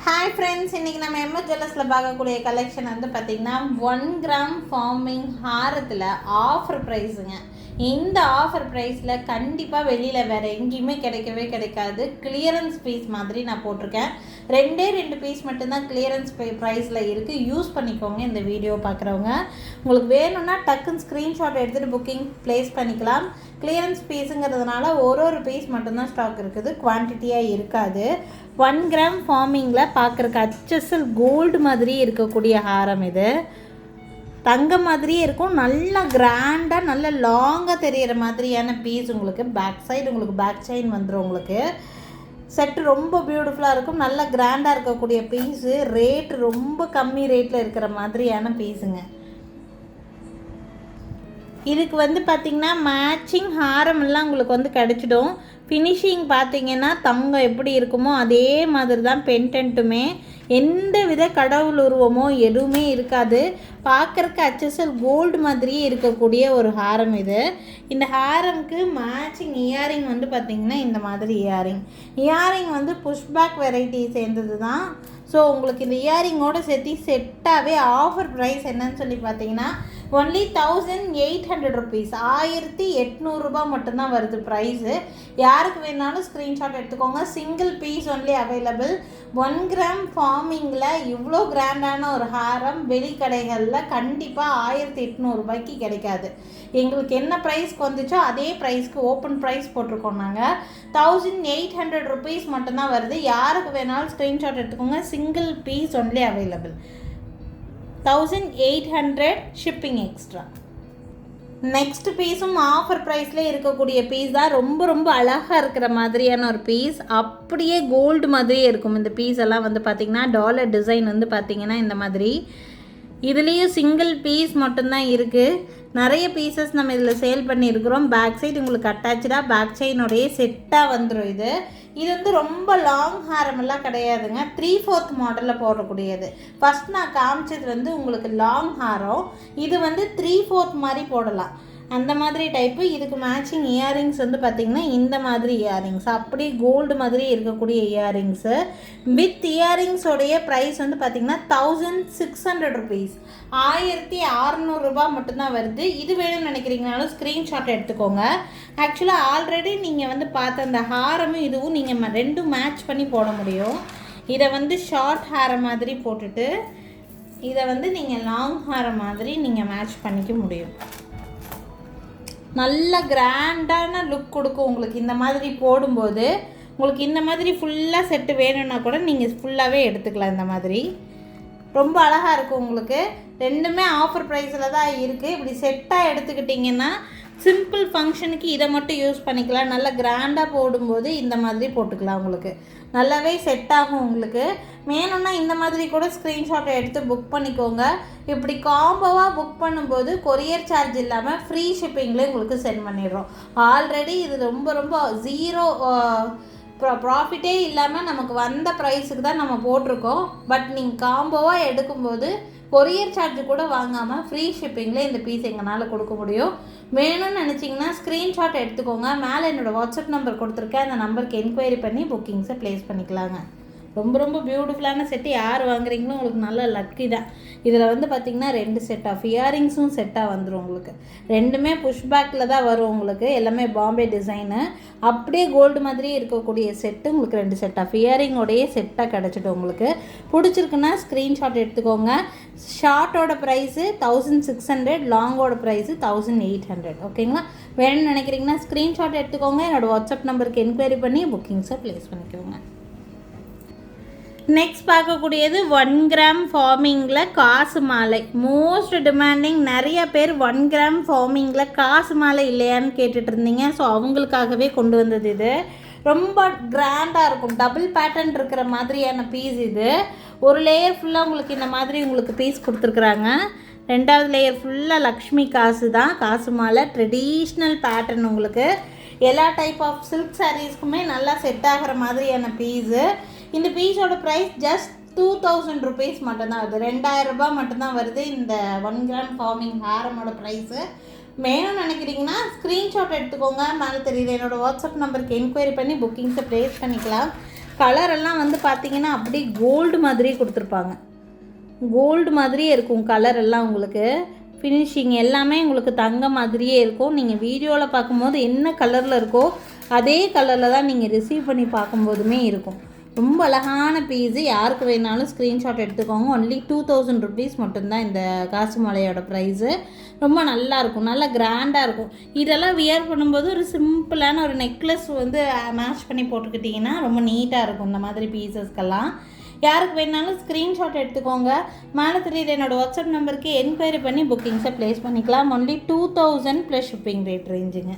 Hi friends, இன்றைக்கி நம்ம MS ஜுவல்லர்ஸில் பார்க்கக்கூடிய கலெக்ஷன் வந்து பார்த்திங்கன்னா 1 கிராம் ஃபார்மிங் ஹாரத்தில் ஆஃபர் ப்ரைஸுங்க. இந்த ஆஃபர் ப்ரைஸில் கண்டிப்பாக வெளியில் வேறு எங்கேயுமே கிடைக்கவே கிடைக்காது. கிளியரன்ஸ் பீஸ் மாதிரி நான் போட்டிருக்கேன். ரெண்டு பீஸ் மட்டும்தான் கிளியரன்ஸ் ப்ரைஸில் இருக்குது. யூஸ் பண்ணிக்கோங்க. இந்த வீடியோ பார்க்குறவங்க உங்களுக்கு வேணும்னா டக்குன்னு ஸ்க்ரீன்ஷாட் எடுத்துகிட்டு புக்கிங் ப்ளேஸ் பண்ணிக்கலாம். கிளியரன்ஸ் பீஸுங்கிறதுனால ஒரு பீஸ் மட்டும்தான் ஸ்டாக் இருக்குது, குவான்டிட்டியாக இருக்காது. 1 கிராம் ஃபார்மிங்கில் பார்க்குறக்கு HSL கோல்டு மாதிரி இருக்கக்கூடிய ஹாரம். இது தங்கம் மாதிரியே இருக்கும். நல்லா கிராண்டாக நல்ல லாங்காக தெரிகிற மாதிரியான பீஸ். உங்களுக்கு பேக் சைடு உங்களுக்கு பேக் செயின் வந்துடும். உங்களுக்கு செட்டு ரொம்ப பியூட்டிஃபுல்லாக இருக்கும். நல்ல கிராண்டாக இருக்கக்கூடிய பீஸு. ரேட்டு ரொம்ப கம்மி ரேட்டில் இருக்கிற மாதிரியான பீஸுங்க. இதுக்கு வந்து பார்த்திங்கன்னா மேட்சிங் ஹாரமெல்லாம் உங்களுக்கு வந்து கிடச்சிடும். ஃபினிஷிங் பார்த்திங்கன்னா தங்கம் எப்படி இருக்குமோ அதே மாதிரி தான் பென்டென்ட்டுமே. எந்த வித கடவுள் உருவமோ எதுவுமே இருக்காது. பார்க்குறக்கு HSL கோல்டு மாதிரியே இருக்கக்கூடிய ஒரு ஹாரம் இது. இந்த ஹாரம்க்கு மேட்சிங் இயரிங் வந்து பார்த்திங்கன்னா இந்த மாதிரி இயரிங் வந்து புஷ்பேக் வெரைட்டி சேர்ந்தது தான். ஸோ உங்களுக்கு இந்த இயரிங்கோடு சேர்த்து செட்டாகவே ஆஃபர் ப்ரைஸ் என்னன்னு சொல்லி பார்த்தீங்கன்னா ஒன்லி 1800 ருபீஸ், 1800 மட்டும்தான் வருது ப்ரைஸு. யாருக்கு வேணாலும் ஸ்க்ரீன்ஷாட் எடுத்துக்கோங்க. Single piece only available. 1 gram ஃபார்மிங்கில் இவ்வளோ கிராண்டான ஒரு ஹாரம் வெளி கடைகளில் கண்டிப்பாக 1800 கிடைக்காது. எங்களுக்கு என்ன ப்ரைஸ்க்கு வந்துச்சோ அதே ப்ரைஸ்க்கு ஓப்பன் ப்ரைஸ் போட்டிருக்கோம் நாங்கள். 1800 ருபீஸ் மட்டும்தான் வருது. யாருக்கு வேணாலும் ஸ்க்ரீன்ஷாட் எடுத்துக்கோங்க. Single piece only available. 1800 shipping extra. Next பீஸும் ஆஃபர் ப்ரைஸில் இருக்கக்கூடிய பீஸ் தான். ரொம்ப அழகாக இருக்கிற மாதிரியான ஒரு பீஸ். அப்படியே கோல்டு மாதிரியே இருக்கும். இந்த பீஸ் எல்லாம் வந்து பார்த்திங்கன்னா டாலர் டிசைன் வந்து பார்த்திங்கன்னா இந்த மாதிரி. இதுலேயும் சிங்கிள் பீஸ் மட்டும்தான் இருக்குது. நிறைய பீசஸ் நம்ம இதில் சேல் பண்ணியிருக்கிறோம். பேக் சைடு உங்களுக்கு அட்டாச்சாக பேக் செயினோடைய செட்டாக வந்துடும். இது வந்து ரொம்ப லாங் ஹாரமெல்லாம் கிடையாதுங்க. 3/4 மாடலில் போடக்கூடியது. ஃபஸ்ட் நான் காமிச்சது வந்து உங்களுக்கு லாங் ஹாரம். இது வந்து 3/4 மாதிரி போடலாம், அந்த மாதிரி டைப்பு. இதுக்கு மேட்சிங் இயரிங்ஸ் வந்து பார்த்திங்கன்னா இந்த மாதிரி இயரிங்ஸ். அப்படியே கோல்டு மாதிரி இருக்கக்கூடிய இயரிங்ஸு. வித் இயரிங்ஸோடைய ப்ரைஸ் வந்து பார்த்திங்கன்னா 1600 ருபீஸ், 1600 மட்டும்தான் வருது. இது வேணும்னு நினைக்கிறீங்கனாலும் ஸ்க்ரீன்ஷாட் எடுத்துக்கோங்க. ஆக்சுவலாக ஆல்ரெடி நீங்கள் வந்து பார்த்த அந்த ஹாரமும் இதுவும் நீங்கள் ரெண்டும் மேட்ச் பண்ணி போட முடியும். இதை வந்து ஷார்ட் ஹேரை மாதிரி போட்டுட்டு இதை வந்து நீங்கள் லாங் ஹேரை மாதிரி நீங்கள் மேட்ச் பண்ணிக்க முடியும். நல்ல கிராண்டான லுக் கொடுக்கும் உங்களுக்கு. இந்த மாதிரி போடும்போது உங்களுக்கு இந்த மாதிரி ஃபுல்லாக செட்டு வேணும்னா கூட நீங்கள் ஃபுல்லாகவே எடுத்துக்கலாம். இந்த மாதிரி ரொம்ப அழகாக இருக்கும் உங்களுக்கு. ரெண்டுமே ஆஃபர் ப்ரைஸில் தான் இருக்குது. இப்படி செட்டாக எடுத்துக்கிட்டிங்கன்னா சிம்பிள் ஃபங்க்ஷனுக்கு இதை மட்டும் யூஸ் பண்ணிக்கலாம். நல்லா கிராண்டாக போடும்போது இந்த மாதிரி போட்டுக்கலாம். உங்களுக்கு நல்லாவே செட் ஆகும். உங்களுக்கு வேணும்னா இந்த மாதிரி கூட ஸ்க்ரீன்ஷாட்டை எடுத்து புக் பண்ணிக்கோங்க. இப்படி காம்போவாக புக் பண்ணும்போது கொரியர் சார்ஜ் இல்லாமல் ஃப்ரீ ஷிப்பிங்கில் உங்களுக்கு சென்ட் பண்ணிடுறோம். ஆல்ரெடி இது ரொம்ப ஜீரோ ப்ராஃபிட்டே இல்லாமல் நமக்கு வந்த ப்ரைஸுக்கு தான் நம்ம போட்டிருக்கோம். பட் நீங்கள் காம்போவாக எடுக்கும்போது கொரியர் சார்ஜ் கூட வாங்காமல் ஃப்ரீ ஷிப்பிங்கில் இந்த பீஸ் எங்களால் கொடுக்க முடியும். வேணும்னு நினச்சிங்கன்னா ஸ்க்ரீன்ஷாட் எடுத்துக்கோங்க. மேலே என்னோடய வாட்ஸ்அப் நம்பர் கொடுத்துருக்கேன். அந்த நம்பருக்கு என்கொயரி பண்ணி புக்கிங்ஸை ப்ளேஸ் பண்ணிக்கலாங்க. ரொம்ப பியூட்டிஃபுல்லான செட்டு. யார் வாங்குறீங்களோ உங்களுக்கு நல்ல லக்கி தான். இதில் வந்து பார்த்திங்கன்னா 2 செட் ஆஃப் இயரிங்ஸும் செட்டாக வந்துடும் உங்களுக்கு. ரெண்டுமே புஷ்பேக்கில் தான் வரும் உங்களுக்கு. எல்லாமே பாம்பே டிசைனு. அப்படியே கோல்டு மாதிரியே இருக்கக்கூடிய செட்டு உங்களுக்கு 2 செட் ஆஃப் இயரிங்கோடைய செட்டாக கிடச்சிடும். உங்களுக்கு பிடிச்சிருக்குன்னா ஸ்க்ரீன்ஷாட் எடுத்துக்கோங்க. ஷார்ட்டோட ப்ரைஸு 1600, லாங்கோட ப்ரைஸு 1800. ஓகேங்களா? வேணும்னு நினைக்கிறீங்கன்னா ஸ்க்ரீன்ஷாட் எடுத்துக்கோங்க. என்னோடய வாட்ஸ்அப் நம்பருக்கு என்கொயரி பண்ணி புக்கிங்ஸை ப்ளேஸ் பண்ணிக்கோங்க. நெக்ஸ்ட் பார்க்கக்கூடியது 1 கிராம் ஃபார்மிங்கில் காசு மாலை. Most demanding. நிறைய பேர் 1 கிராம் ஃபார்மிங்கில் காசு மாலை இல்லையான்னு கேட்டுட்டு இருந்தீங்க. ஸோ அவங்களுக்காகவே கொண்டு வந்தது இது. ரொம்ப கிராண்டாக இருக்கும். டபுள் பேட்டர்ன் இருக்கிற மாதிரியான பீஸ் இது. ஒரு லேயர் ஃபுல்லாக உங்களுக்கு இந்த மாதிரி உங்களுக்கு பீஸ் கொடுத்துருக்குறாங்க. 2வது லேயர் ஃபுல்லாக லக்ஷ்மி காசு தான். காசு மாலை ட்ரெடிஷ்னல் பேட்டர்ன். உங்களுக்கு எல்லா டைப் ஆஃப் சில்க் சாரீஸ்க்குமே நல்லா செட் ஆகிற மாதிரியான பீஸு. இந்த பீஸோட ப்ரைஸ் ஜஸ்ட் 2000 ருபீஸ் மட்டும்தான் வருது. 2000 மட்டும்தான் வருது இந்த 1 கிராம் ஃபார்மிங் ஹாரமோட ப்ரைஸு. வேணும்னு நினைக்கிறீங்கன்னா ஸ்க்ரீன்ஷாட் எடுத்துக்கோங்க. மேலே தெரியுது என்னோடய வாட்ஸ்அப் நம்பருக்கு என்கொயரி பண்ணி புக்கிங்ஸை ப்ளேஸ் பண்ணிக்கலாம். கலரெல்லாம் வந்து பார்த்திங்கன்னா அப்படியே கோல்டு மாதிரியே கொடுத்துருப்பாங்க. கோல்டு மாதிரியே இருக்கும் கலர் எல்லாம். உங்களுக்கு ஃபினிஷிங் எல்லாமே உங்களுக்கு தங்க மாதிரியே இருக்கும். நீங்கள் வீடியோவில் பார்க்கும்போது என்ன கலரில் இருக்கோ அதே கலரில் தான் நீங்கள் ரிசீவ் பண்ணி பார்க்கும்போதுமே இருக்கும். ரொம்ப அழகான பீஸு. யாருக்கு வேணாலும் ஸ்க்ரீன்ஷாட் எடுத்துக்கோங்க. ஒன்லி 2000 ருபீஸ் மட்டும்தான் இந்த காசு மாலையோட ப்ரைஸு. ரொம்ப நல்லாயிருக்கும், நல்லா கிராண்டாக இருக்கும். இதெல்லாம் வியர் பண்ணும்போது ஒரு சிம்பிளான ஒரு நெக்லஸ் வந்து மேட்ச் பண்ணி போட்டுக்கிட்டிங்கன்னா ரொம்ப நீட்டாக இருக்கும் இந்த மாதிரி பீசஸ்க்கெல்லாம். யாருக்கு வேணாலும் ஸ்க்ரீன்ஷாட் எடுத்துக்கோங்க. மேலே தெரியுது என்னோடய வாட்ஸ்அப் நம்பருக்கு என்கொயரி பண்ணி புக்கிங்ஸை ப்ளேஸ் பண்ணிக்கலாம். Only 2000 + shipping rate ரேஞ்சுங்க.